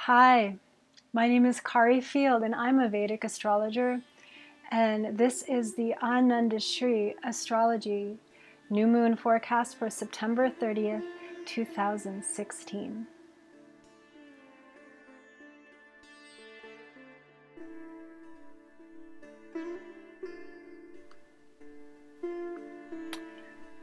Hi, my name is Kari Field and I'm a Vedic astrologer, and this is the Anandashri Astrology New Moon Forecast for September 30th, 2016.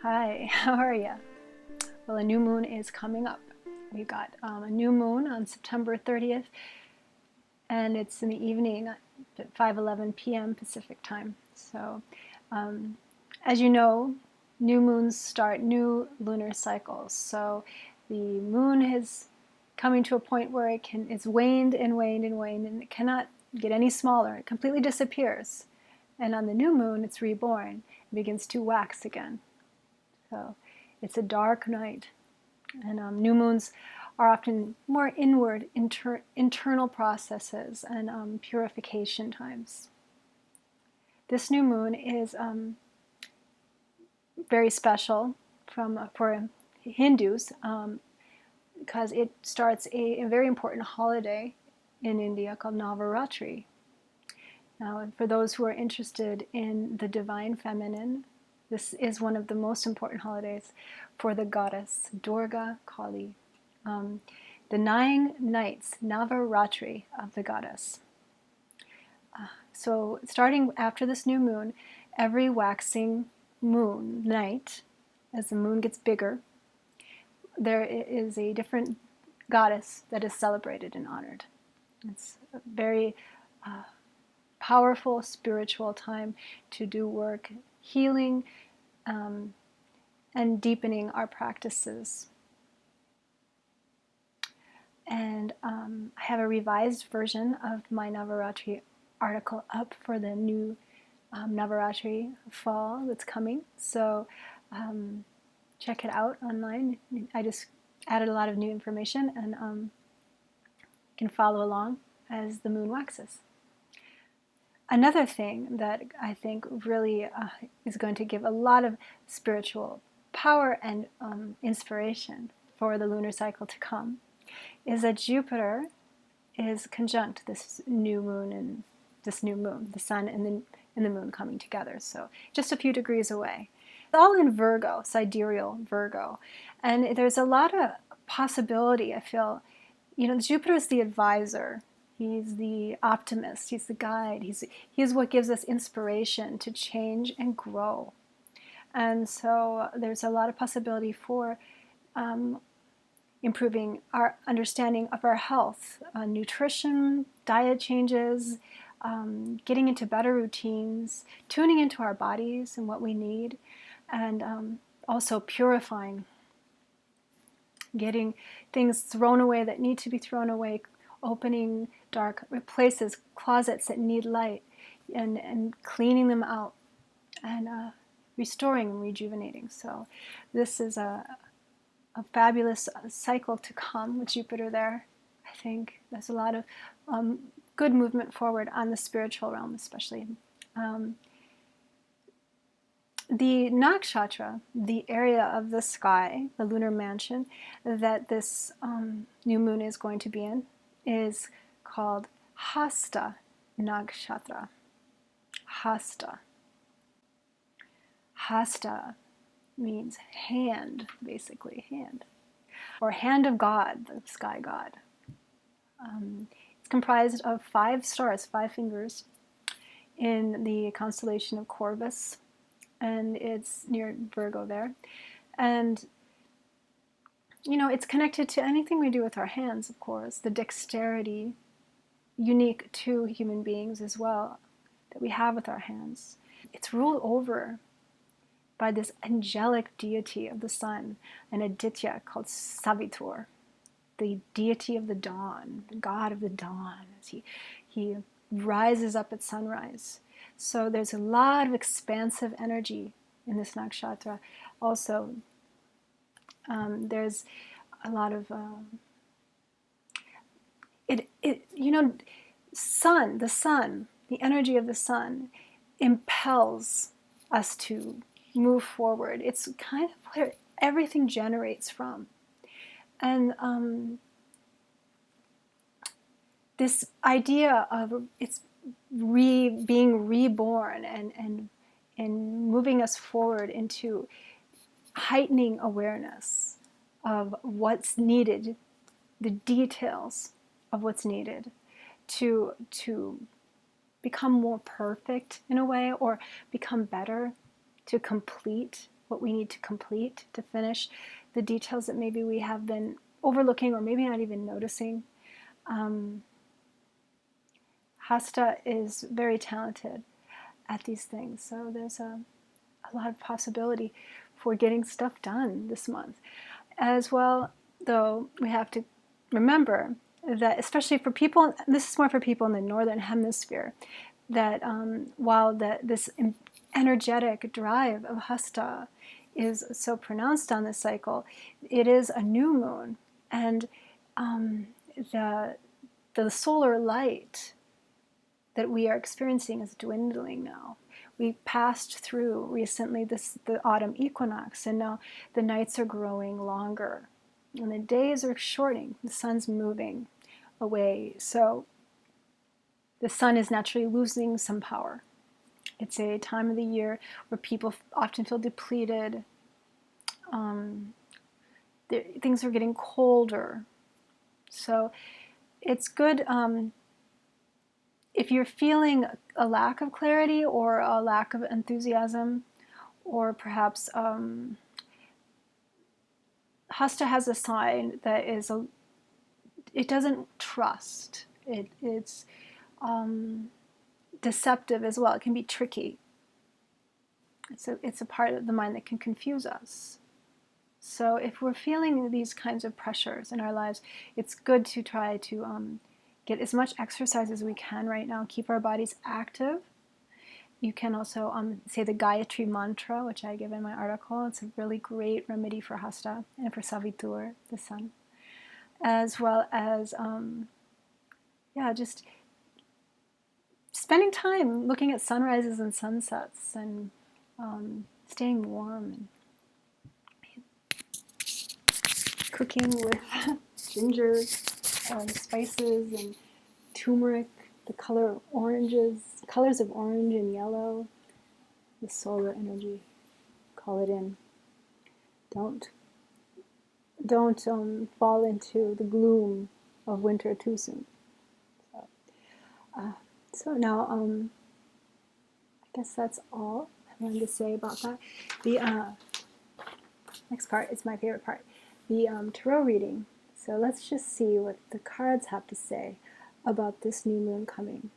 Hi, how are you? Well, a new moon is coming up. We've got a new moon on September 30th, and it's in the evening at 5:11 p.m. Pacific time. So, as you know, new moons start new lunar cycles. So the moon is coming to a point where it's waned and waned and waned, and it cannot get any smaller. It completely disappears. And on the new moon, it's reborn. It begins to wax again. So it's a dark night. And new moons are often more inward, internal processes and purification times. This new moon is very special for Hindus because it starts a very important holiday in India called Navaratri. Now, for those who are interested in the divine feminine, this is one of the most important holidays for the goddess Durga Kali. The 9 nights, Navaratri, of the goddess. So starting after this new moon, every waxing moon night, as the moon gets bigger, there is a different goddess that is celebrated and honored. It's a very powerful spiritual time to do work, healing, and deepening our practices. And I have a revised version of my Navaratri article up for the new Navaratri fall that's coming. So check it out online. I just added a lot of new information, and can follow along as the moon waxes. Another thing that I think really is going to give a lot of spiritual power and inspiration for the lunar cycle to come is that Jupiter is conjunct this new moon and this new moon, the sun and the moon coming together. So just a few degrees away. It's all in Virgo, sidereal Virgo. And there's a lot of possibility, I feel. Jupiter is the advisor. He's the optimist. He's the guide. He's what gives us inspiration to change and grow. And so there's a lot of possibility for improving our understanding of our health, nutrition, diet changes, getting into better routines, tuning into our bodies and what we need, and also purifying, getting things thrown away that need to be thrown away, opening dark places, closets that need light, and cleaning them out, and restoring and rejuvenating. So this is a fabulous cycle to come with Jupiter there. I think there's a lot of good movement forward on the spiritual realm, especially. The nakshatra, the area of the sky, the lunar mansion that this new moon is going to be in, is called Hasta nakshatra. Hasta. Hasta means hand, basically, hand. Or hand of God, the sky god. It's comprised of 5 stars, 5 fingers, in the constellation of Corvus, and it's near Virgo there. And, it's connected to anything we do with our hands, of course, the dexterity unique to human beings as well that we have with our hands. It's ruled over by this angelic deity of the sun, an Aditya called Savitur, the deity of the dawn, the god of the dawn, as he rises up at sunrise. So there's a lot of expansive energy in this nakshatra. Also, there's a lot of the sun, the energy of the sun impels us to move forward. It's kind of where everything generates from. And this idea of it's being reborn and moving us forward into heightening awareness of what's needed, the details of what's needed to become more perfect in a way, or become better, to complete what we need to complete, to finish the details that maybe we have been overlooking or maybe not even noticing. Hasta is very talented at these things, so there's a lot of possibility for getting stuff done this month. As well, though, we have to remember that, especially for people, this is more for people in the northern hemisphere, that while this energetic drive of Hasta is so pronounced on this cycle, it is a new moon, and the solar light that we are experiencing is dwindling now. We passed through recently the autumn equinox, and now the nights are growing longer and the days are shortening. The sun's moving away, so the sun is naturally losing some power. It's a time of the year where people often feel depleted. Things are getting colder, so it's good if you're feeling a lack of clarity or a lack of enthusiasm, or perhaps Hasta has a sign that it doesn't trust. It's deceptive as well. It can be tricky. It's a part of the mind that can confuse us. So if we're feeling these kinds of pressures in our lives, it's good to try to get as much exercise as we can right now, keep our bodies active. You can also say the Gayatri mantra, which I give in my article. It's a really great remedy for Hasta and for Savitur, the sun. As well as, just spending time looking at sunrises and sunsets, and staying warm, and cooking with ginger and spices and turmeric, the colors of orange and yellow, the solar energy. Call it in. Don't fall into the gloom of winter too soon. So now, I guess that's all I wanted to say about that. The next part is my favorite part, the tarot reading. So let's just see what the cards have to say about this new moon coming.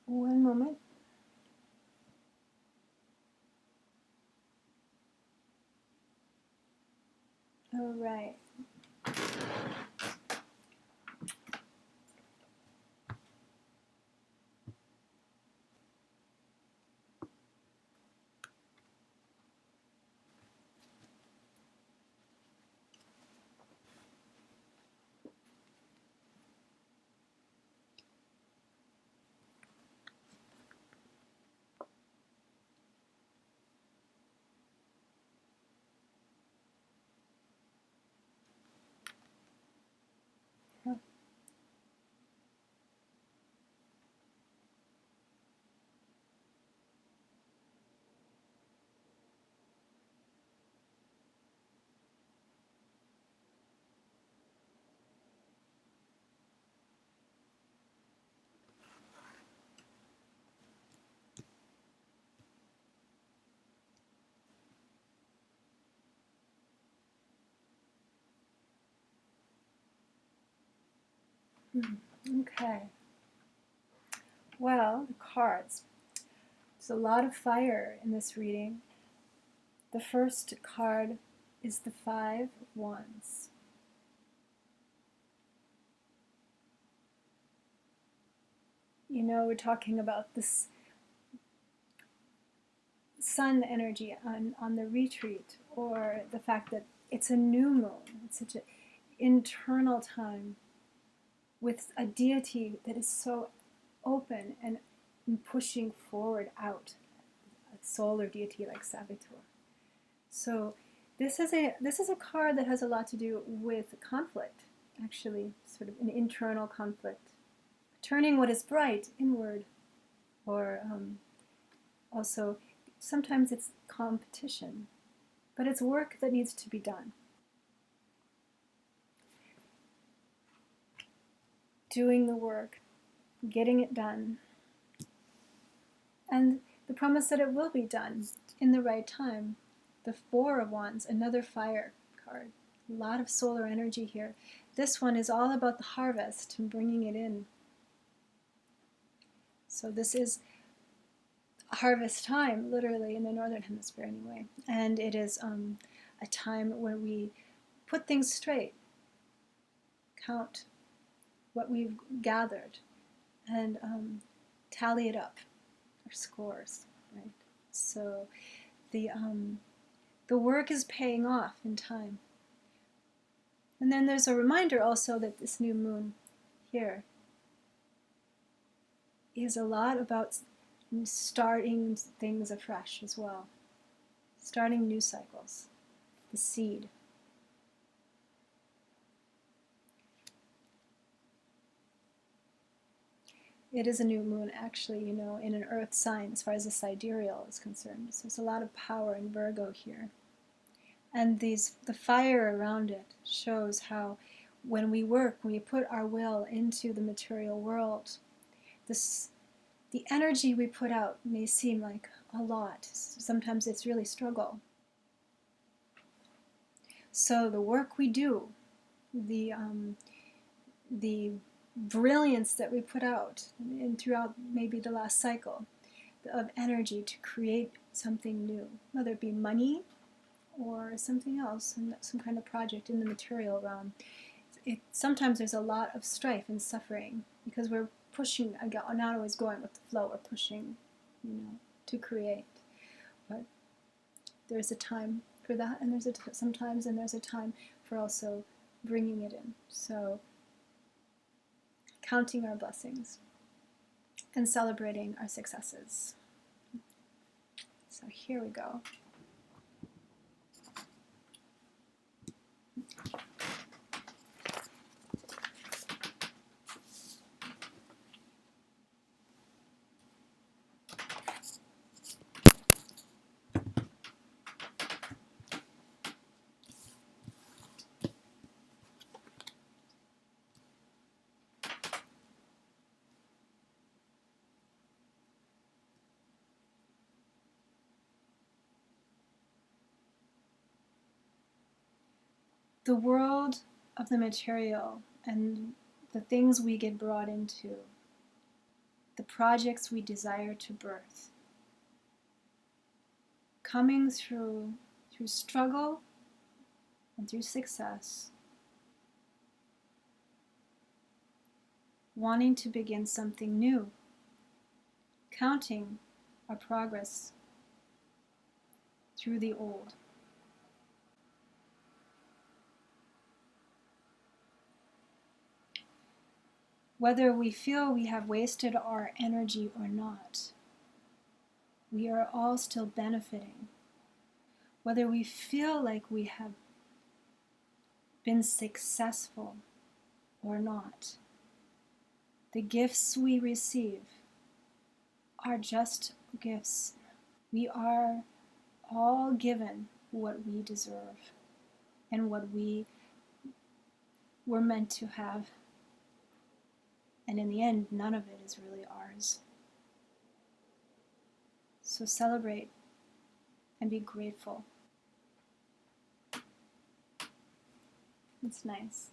One moment. All right. Okay. Well, the cards. There's a lot of fire in this reading. The first card is the 5 of Wands. We're talking about this sun energy on the retreat, or the fact that it's a new moon. It's such an internal time with a deity that is so open and pushing forward out, a solar deity like Savitur. So this is a card that has a lot to do with conflict, actually, sort of an internal conflict, turning what is bright inward, or also sometimes it's competition, but it's work that needs to be done. Doing the work, getting it done, and the promise that it will be done in the right time. The Four of Wands, another fire card. A lot of solar energy here. This one is all about the harvest and bringing it in. So this is harvest time, literally, in the northern hemisphere anyway. And it is a time where we put things straight, count what we've gathered, and tally it up, our scores, right? So the work is paying off in time. And then there's a reminder also that this new moon here is a lot about starting things afresh as well. Starting new cycles. The seed. It is a new moon, actually, in an earth sign as far as the sidereal is concerned. So there's a lot of power in Virgo here. And the fire around it shows how when we work, when we put our will into the material world, the energy we put out may seem like a lot. Sometimes it's really struggle. So the work we do, the brilliance that we put out and throughout maybe the last cycle of energy to create something new, whether it be money or something else, some kind of project in the material realm. Sometimes there's a lot of strife and suffering because we're pushing, not always going with the flow, we're pushing, to create. But there's a time for that, and there's a time for also bringing it in. So counting our blessings and celebrating our successes. So here we go. The world of the material and the things we get brought into, the projects we desire to birth, coming through struggle and through success, wanting to begin something new, counting our progress through the old. Whether we feel we have wasted our energy or not, we are all still benefiting. Whether we feel like we have been successful or not, the gifts we receive are just gifts. We are all given what we deserve and what we were meant to have. And in the end, none of it is really ours. So celebrate and be grateful. It's nice.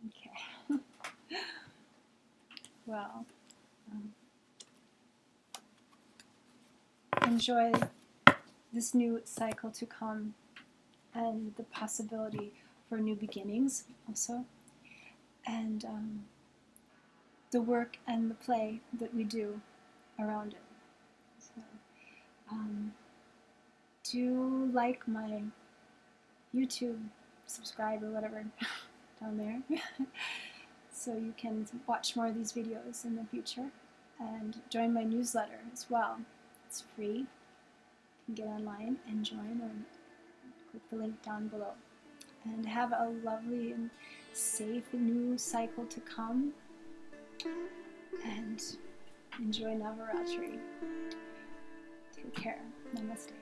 Okay. Well, enjoy this new cycle to come and the possibility for new beginnings also, and the work and the play that we do around it. So, do like my YouTube, subscribe or whatever down there, so you can watch more of these videos in the future, and join my newsletter as well. It's free. You can get online and join, or click the link down below. And have a lovely and safe new cycle to come, and enjoy Navaratri. Take care. Namaste.